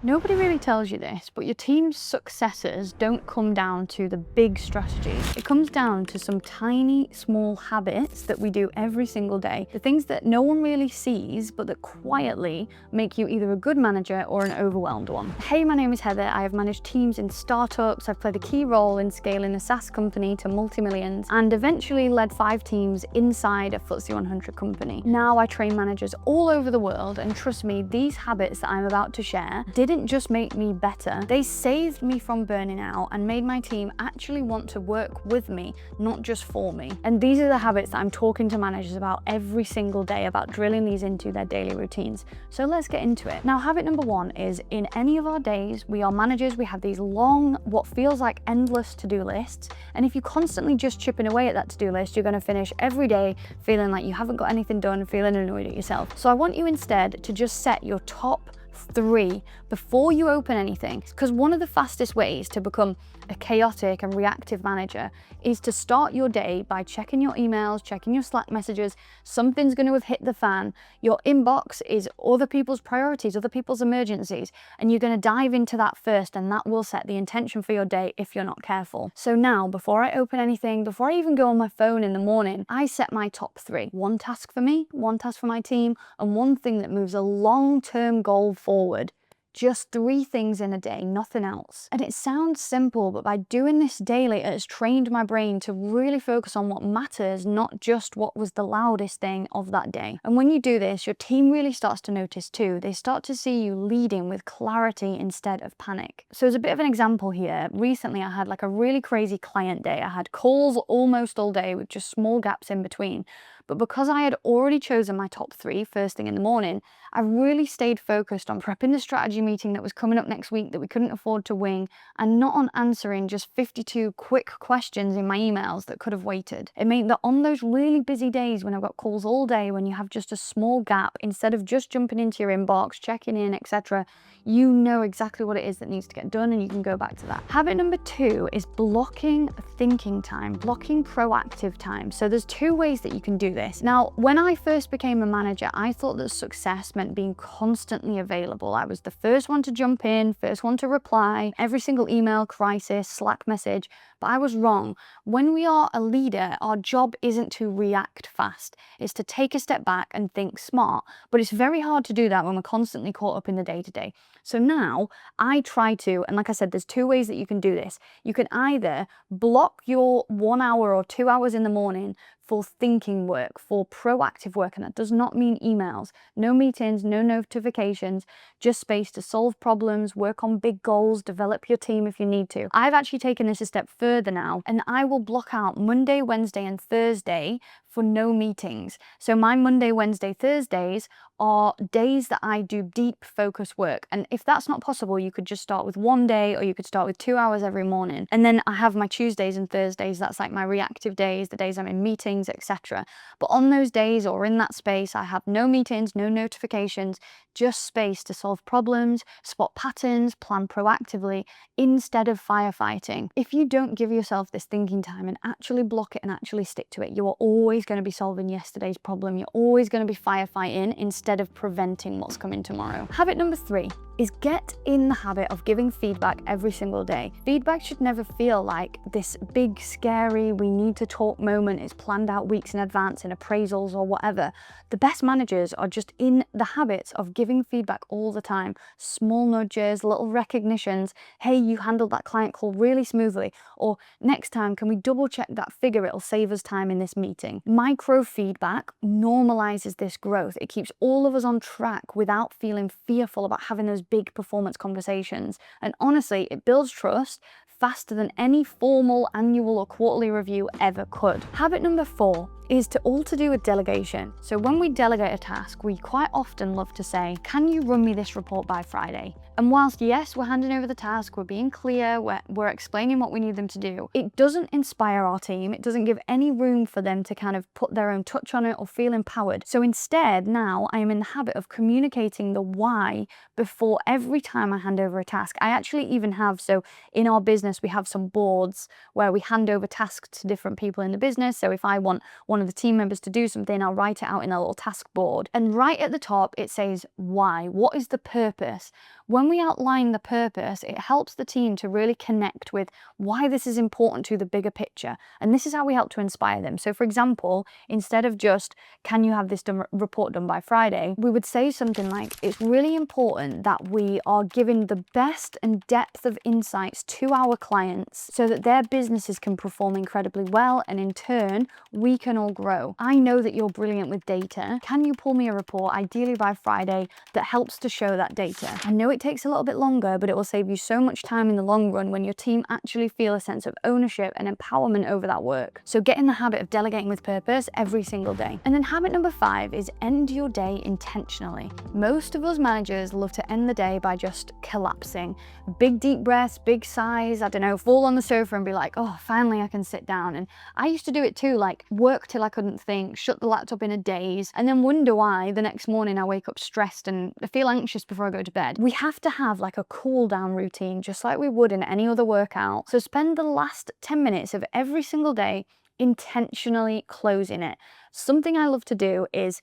Nobody really tells you this, but your team's successes don't come down to the big strategy. It comes down to some tiny, small habits that we do every single day. The things that no one really sees, but that quietly make you either a good manager or an overwhelmed one. Hey, my name is Heather. I have managed teams in startups. I've played a key role in scaling a SaaS company to multi-millions and eventually led 5 teams inside a FTSE 100 company. Now I train managers all over the world, and trust me, these habits that I'm about to share didn't just make me better, they saved me from burning out and made my team actually want to work with me, not just for me. And these are the habits that I'm talking to managers about every single day, about drilling these into their daily routines. So let's get into it. Now, habit number 1 is in any of our days, we are managers, we have these long, what feels like endless to-do lists. And if you're constantly just chipping away at that to-do list, you're going to finish every day feeling like you haven't got anything done and feeling annoyed at yourself. So I want you instead to just set your top 3 before you open anything, because one of the fastest ways to become a chaotic and reactive manager is to start your day by checking your emails, checking your Slack messages. Something's going to have hit the fan. Your inbox is other people's priorities, other people's emergencies, and you're going to dive into that first, and that will set the intention for your day if you're not careful. So now, before I open anything, before I even go on my phone in the morning, I set my top 3. 1 task for me, 1 task for my team, and 1 thing that moves a long-term goal forward. Just 3 things in a day, nothing else. And it sounds simple, but by doing this daily, it has trained my brain to really focus on what matters, not just what was the loudest thing of that day. And when you do this, your team really starts to notice too. They start to see you leading with clarity instead of panic. So as a bit of an example here, recently I had like a really crazy client day. I had calls almost all day with just small gaps in between. But because I had already chosen my top 3 first thing in the morning, I really stayed focused on prepping the strategy meeting that was coming up next week that we couldn't afford to wing, and not on answering just 52 quick questions in my emails that could have waited. It meant that on those really busy days when I've got calls all day, when you have just a small gap, instead of just jumping into your inbox, checking in, etc., you know exactly what it is that needs to get done and you can go back to that. Habit number 2 is blocking thinking time, blocking proactive time. So there's 2 ways that you can do this. Now, when I first became a manager, I thought that success meant being constantly available. I was the first one to jump in, first one to reply, every single email, crisis, Slack message, but I was wrong. When we are a leader, our job isn't to react fast. It's to take a step back and think smart, but it's very hard to do that when we're constantly caught up in the day-to-day. So now I try to, and like I said, there's 2 ways that you can do this. You can either block your 1 hour or 2 hours in the morning for thinking work, for proactive work, and that does not mean emails. No meetings, no notifications, just space to solve problems, work on big goals, develop your team if you need to. I've actually taken this a step further now, and I will block out Monday, Wednesday, and Thursday for no meetings. So my Monday, Wednesday, Thursdays are days that I do deep focus work. And if that's not possible, you could just start with 1 day, or you could start with 2 hours every morning. And then I have my Tuesdays and Thursdays, that's like my reactive days, the days I'm in meetings, etc. But on those days or in that space, I have no meetings, no notifications, just space to solve problems, spot patterns, plan proactively instead of firefighting. If you don't give yourself this thinking time and actually block it and actually stick to it, you are always going to be solving yesterday's problem. You're always going to be firefighting instead of preventing what's coming tomorrow. Habit number 3 is get in the habit of giving feedback every single day. Feedback should never feel like this big, scary, we need to talk moment. It's planned out weeks in advance in appraisals or whatever. The best managers are just in the habits of giving feedback all the time. Small nudges, little recognitions. Hey, you handled that client call really smoothly. Or next time, can we double check that figure? It'll save us time in this meeting. Micro feedback normalizes this growth. It keeps all of us on track without feeling fearful about having those big performance conversations. And honestly, it builds trust faster than any formal annual or quarterly review ever could. Habit number 4 is all to do with delegation. So when we delegate a task, we quite often love to say, can you run me this report by Friday? And whilst yes, we're handing over the task, we're being clear, we're explaining what we need them to do, it doesn't inspire our team. It doesn't give any room for them to kind of put their own touch on it or feel empowered. So instead, now I am in the habit of communicating the why before every time I hand over a task. I actually even have, so in our business, we have some boards where we hand over tasks to different people in the business. So if I want one one of the team members to do something, I'll write it out in a little task board. And right at the top, it says why. What is the purpose? When we outline the purpose, it helps the team to really connect with why this is important to the bigger picture. And this is how we help to inspire them. So for example, instead of just, can you have this report done by Friday, we would say something like, it's really important that we are giving the best and depth of insights to our clients so that their businesses can perform incredibly well, and in turn, we can all grow. I know that you're brilliant with data. Can you pull me a report, ideally by Friday, that helps to show that data? I know it takes a little bit longer, but it will save you so much time in the long run when your team actually feel a sense of ownership and empowerment over that work. So get in the habit of delegating with purpose every single day. And then habit number 5 is end your day intentionally. Most of us managers love to end the day by just collapsing. Big deep breaths, big sighs, I don't know, fall on the sofa and be like, oh, finally I can sit down. And I used to do it too, like work till I couldn't think, shut the laptop in a daze, and then wonder why the next morning I wake up stressed and I feel anxious before I go to bed. We have to have like a cool down routine, just like we would in any other workout. So spend the last 10 minutes of every single day intentionally closing it. Something I love to do is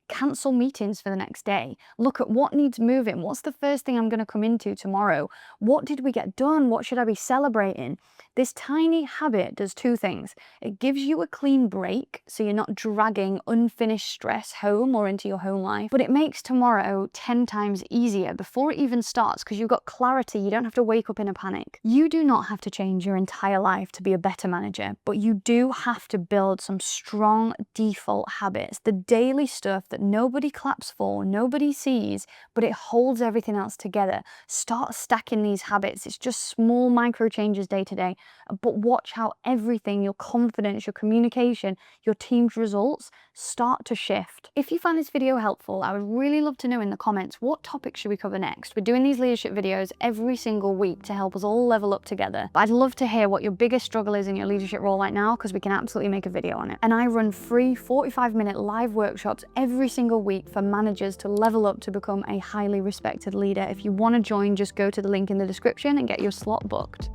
cancel meetings for the next day. Look at what needs moving. What's the first thing I'm going to come into tomorrow? What did we get done? What should I be celebrating? This tiny habit does 2 things. It gives you a clean break, so you're not dragging unfinished stress home or into your home life, but it makes tomorrow 10 times easier before it even starts because you've got clarity. You don't have to wake up in a panic. You do not have to change your entire life to be a better manager, but you do have to build some strong default habits, the daily stuff that nobody claps for, nobody sees, but it holds everything else together. Start stacking these habits. It's just small micro changes day to day, but watch how everything, your confidence, your communication, your team's results start to shift. If you find this video helpful, I would really love to know in the comments, what topic should we cover next? We're doing these leadership videos every single week to help us all level up together. But I'd love to hear what your biggest struggle is in your leadership role right now, because we can absolutely make a video on it. And I run free 45-minute live workshops every single week for managers to level up to become a highly respected leader. If you want to join, just go to the link in the description and get your slot booked.